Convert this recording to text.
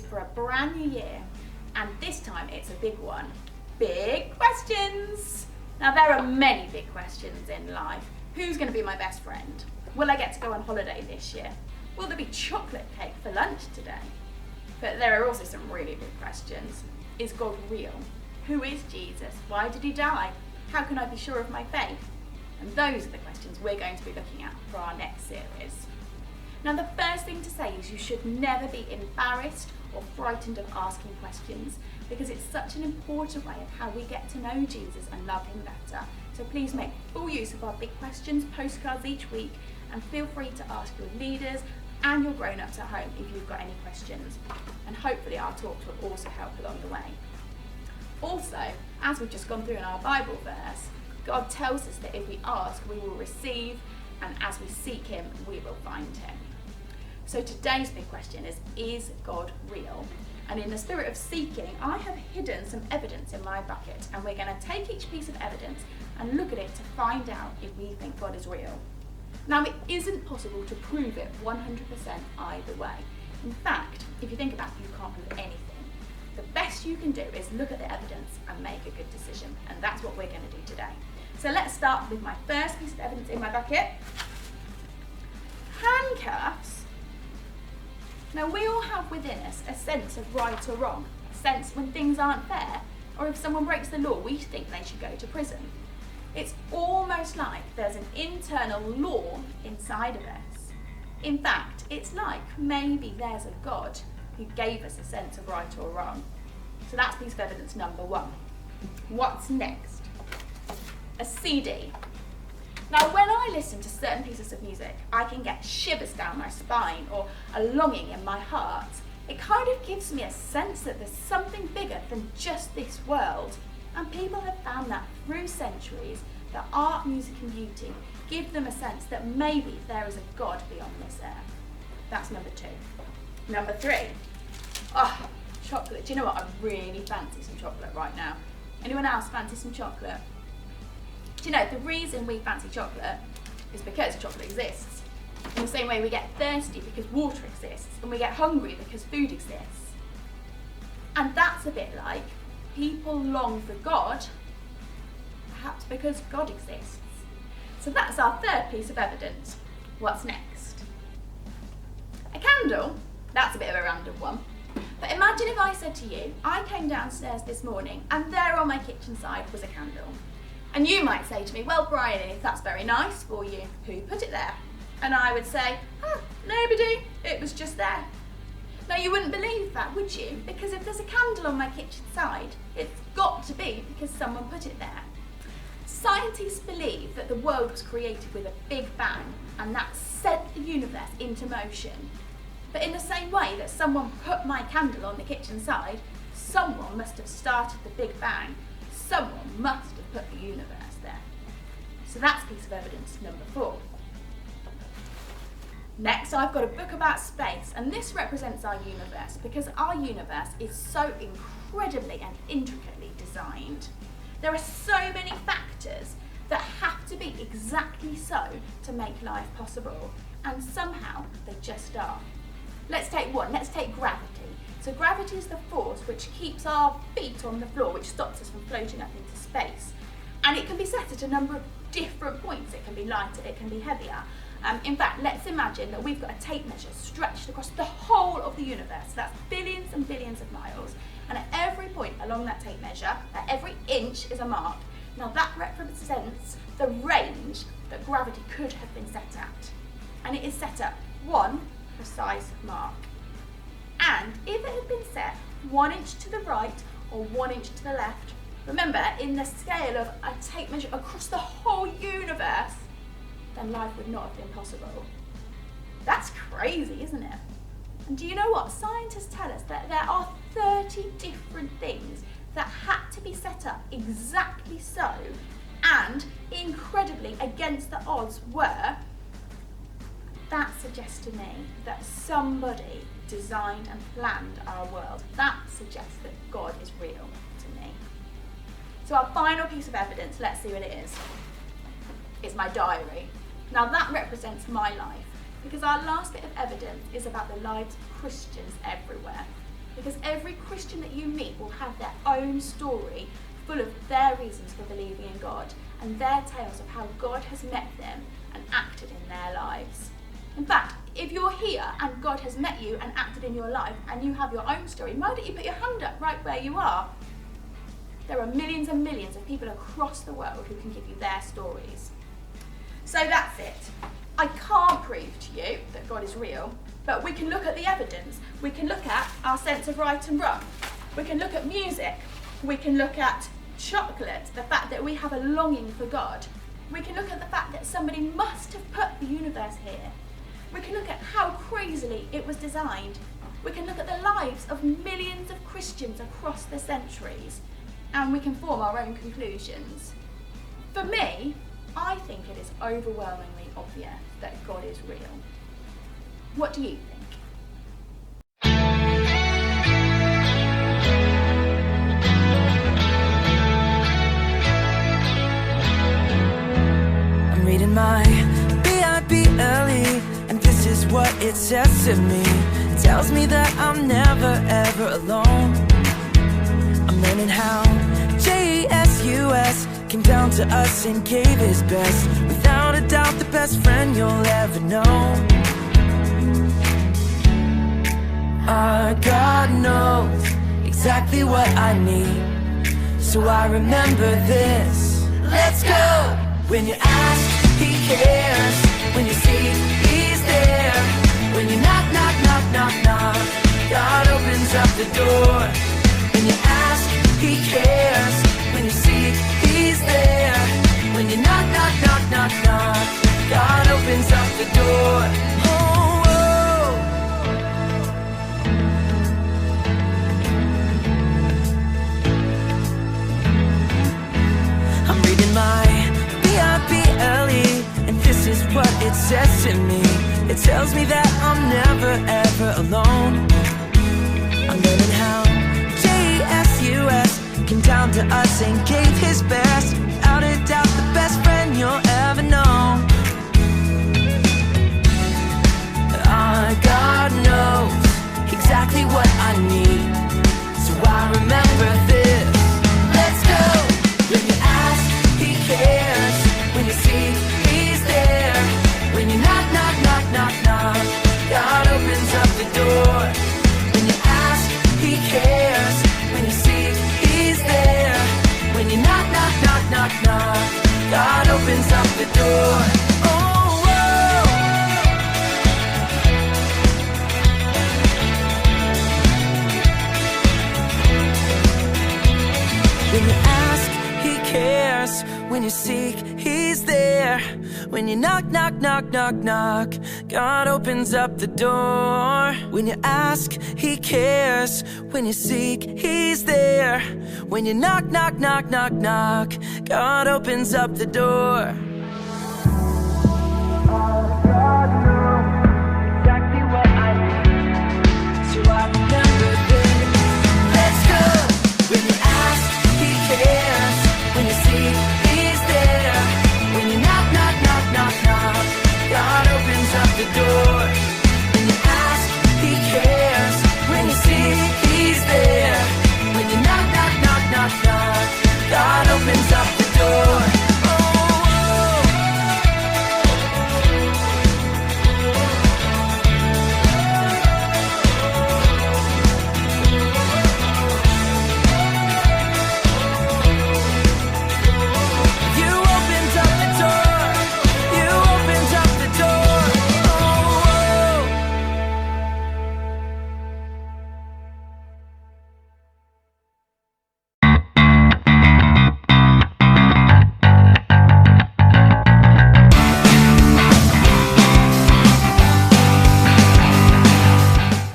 for a brand new year, and this time it's a big one. Big questions! Now there are many big questions in life. Who's going to be my best friend? Will I get to go on holiday this year? Will there be chocolate cake for lunch today? But there are also some really big questions. Is God real? Who is Jesus? Why did he die? How can I be sure of my faith? And those are the questions we're going to be looking at for our next series. Now the first thing to say is you should never be embarrassed or frightened of asking questions, because it's such an important way of how we get to know Jesus and love him better. So please make full use of our big questions postcards each week, and feel free to ask your leaders and your grown-ups at home if you've got any questions. And hopefully our talks will also help along the way. Also, as we've just gone through in our Bible verse, God tells us that if we ask, we will receive, and as we seek him, we will find him. So today's big question is God real? And in the spirit of seeking, I have hidden some evidence in my bucket, and we're going to take each piece of evidence and look at it to find out if we think God is real. Now, it isn't possible to prove it 100% either way. In fact, if you think about it, you can't prove anything. The best you can do is look at the evidence and make a good decision, and that's what we're going to do today. So let's start with my first piece of evidence in my bucket. Handcuffs. Now, we all have within us a sense of right or wrong, a sense when things aren't fair, or if someone breaks the law, we think they should go to prison. It's almost like there's an internal law inside of us. In fact, it's like maybe there's a God who gave us a sense of right or wrong. So that's piece of evidence number one. What's next? A CD. Now, when I listen to certain pieces of music, I can get shivers down my spine or a longing in my heart. It kind of gives me a sense that there's something bigger than just this world. And people have found that through centuries, that art, music and beauty give them a sense that maybe there is a God beyond this earth. That's number two. Number three. Chocolate. Do you know what? I really fancy some chocolate right now. Anyone else fancy some chocolate? Do you know, the reason we fancy chocolate is because chocolate exists. In the same way we get thirsty because water exists, and we get hungry because food exists. And that's a bit like people long for God, perhaps because God exists. So that's our third piece of evidence. What's next? A candle. That's a bit of a random one. But imagine if I said to you, I came downstairs this morning and there on my kitchen side was a candle. And you might say to me, well, Bryony, that's very nice for you. Who put it there? And I would say, nobody, it was just there. Now, you wouldn't believe that, would you? Because if there's a candle on my kitchen side, it's got to be because someone put it there. Scientists believe that the world was created with a big bang, and that set the universe into motion. But in the same way that someone put my candle on the kitchen side, someone must have started the big bang. Someone must have put the universe there. So that's piece of evidence number 4. Next, I've got a book about space, and this represents our universe because our universe is so incredibly and intricately designed. There are so many factors that have to be exactly so to make life possible, and somehow they just are. Let's take one. Let's take gravity. So gravity is the force which keeps our feet on the floor, which stops us from floating up into space. And it can be set at a number of different points. It can be lighter, it can be heavier. In fact, let's imagine that we've got a tape measure stretched across the whole of the universe. That's billions and billions of miles. And at every point along that tape measure, at every inch is a mark. Now that represents the range that gravity could have been set at. And it is set at one precise mark. And if it had been set 1 inch to the right or 1 inch to the left, remember, in the scale of a tape measure across the whole universe, then life would not have been possible. That's crazy, isn't it? And do you know what? Scientists tell us that there are 30 different things that had to be set up exactly so, and incredibly against the odds were. That suggests to me that somebody designed and planned our world. That suggests that God is real to me. So our final piece of evidence, let's see what it is my diary. Now that represents my life, because our last bit of evidence is about the lives of Christians everywhere. because every Christian that you meet will have their own story full of their reasons for believing in God and their tales of how God has met them and acted in their lives. In fact, if you're here and God has met you and acted in your life and you have your own story, why don't you put your hand up right where you are? There are millions and millions of people across the world who can give you their stories. So that's it. I can't prove to you that God is real, but we can look at the evidence. We can look at our sense of right and wrong. We can look at music. We can look at chocolate, the fact that we have a longing for God. We can look at the fact that somebody must have put the universe here. We can look at how crazily it was designed. We can look at the lives of millions of Christians across the centuries, and we can form our own conclusions. For me, I think it is overwhelmingly obvious that God is real. What do you think? I'm reading my Bible, and this is what it says to me. It tells me that I'm never ever alone. I'm learning how Jesus came down to us and gave his best. Without a doubt, the best friend you'll ever know. Our God knows exactly what I need, so I remember this. Let's go! When you ask, he cares. When you seek, he's there. When you knock, knock, knock, knock, knock, God opens up the door. When you ask, he cares. When you seek, he's there. When you knock, knock, knock, knock, knock, God opens up the door. Oh, oh. I'm reading my Bible, and this is what it says to me. It tells me that I'm never ever alone. I'm learning how Jesus came down to us and gave his best. Without a doubt, the best friend you'll ever know. Our God knows exactly what I need, so I remember this. Let's go! When you ask, he cares. When you seek, he's there. When you knock, knock, knock, knock, knock, God opens up the door. When you ask, he cares. When you seek, he's there. When you knock, knock, knock, knock, knock, God opens up the door. Oh, oh. When you ask, he cares. When you seek, he's there. When you knock, knock, knock, knock, knock, God opens up the door. When you ask, he cares. When you seek, he's there. When you knock, knock, knock, knock, knock, God opens up the door.